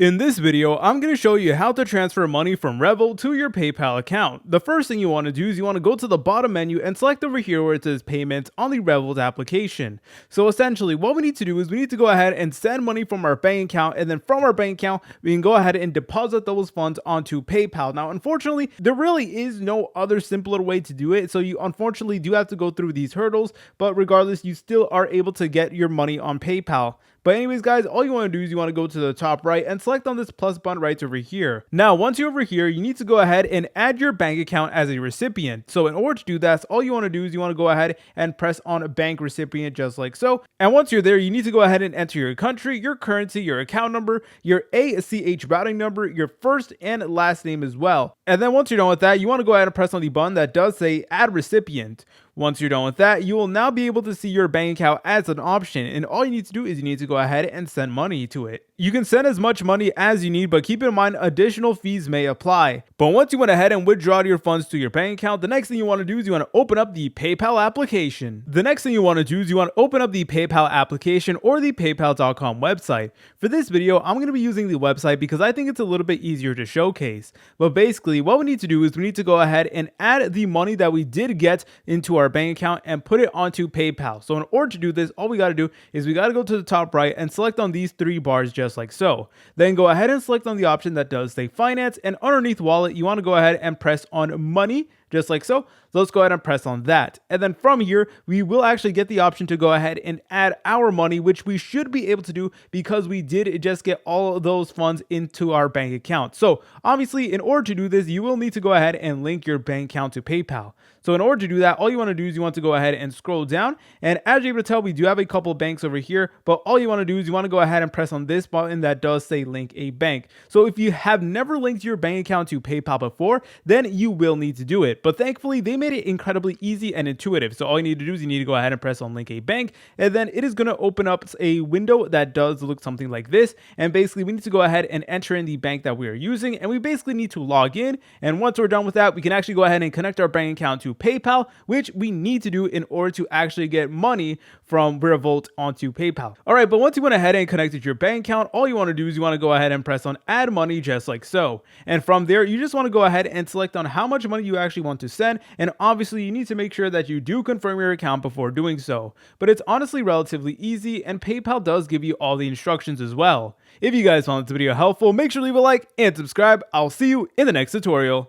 In this video, I'm going to show you how to transfer money from Revolut to your PayPal account. The first thing you want to do is you want to go to the bottom menu and select over here where it says payments on the Revolut application. So essentially what we need to do is we need to go ahead and send money from our bank account, and then from our bank account we can go ahead and deposit those funds onto PayPal. Now unfortunately there really is no other simpler way to do it, so you unfortunately do have to go through these hurdles, but regardless you still are able to get your money on PayPal. But anyways guys, all you want to do is you want to go to the top right and select on this plus button right over here. Now once you're over here, you need to go ahead and add your bank account as a recipient. So in order to do that, all you want to do is you want to go ahead and press on a bank recipient just like so. And once you're there, you need to go ahead and enter your country, your currency, your account number, your ACH routing number, your first and last name as well. And then once you're done with that, you want to go ahead and press on the button that does say add recipient. Once you're done with that, you will now be able to see your bank account as an option, and all you need to do is you need to go ahead and send money to it. You can send as much money as you need, but keep in mind additional fees may apply. But once you went ahead and withdraw your funds to your bank account, the next thing you want to do is you want to open up the PayPal application. The next thing you want to do is you want to open up the PayPal application or the paypal.com website. For this video, I'm going to be using the website because I think it's a little bit easier to showcase. But basically, what we need to do is we need to go ahead and add the money that we did get into our bank account and put it onto PayPal. So in order to do this, all we got to do is we got to go to the top right and select on these three bars just like so. Then go ahead and select on the option that does say finance, and underneath wallet you want to go ahead and press on money just like so. So let's go ahead and press on that. And then from here, we will actually get the option to go ahead and add our money, which we should be able to do because we did just get all of those funds into our bank account. So obviously, in order to do this, you will need to go ahead and link your bank account to PayPal. So in order to do that, all you want to do is you want to go ahead and scroll down. And as you're able to tell, we do have a couple of banks over here, but all you want to do is you want to go ahead and press on this button that does say link a bank. So if you have never linked your bank account to PayPal before, then you will need to do it. But thankfully, they made it incredibly easy and intuitive. So all you need to do is you need to go ahead and press on link a bank, and then it is going to open up a window that does look something like this. And basically, we need to go ahead and enter in the bank that we are using, and we basically need to log in. And once we're done with that, we can actually go ahead and connect our bank account to PayPal, which we need to do in order to actually get money from Revolut onto PayPal. All right, but once you went ahead and connected your bank account, all you want to do is you want to go ahead and press on add money just like so. And from there, you just want to go ahead and select on how much money you actually want to send. And obviously, you need to make sure that you do confirm your account before doing so. But it's honestly relatively easy, and PayPal does give you all the instructions as well. If you guys found this video helpful, make sure to leave a like and subscribe. I'll see you in the next tutorial.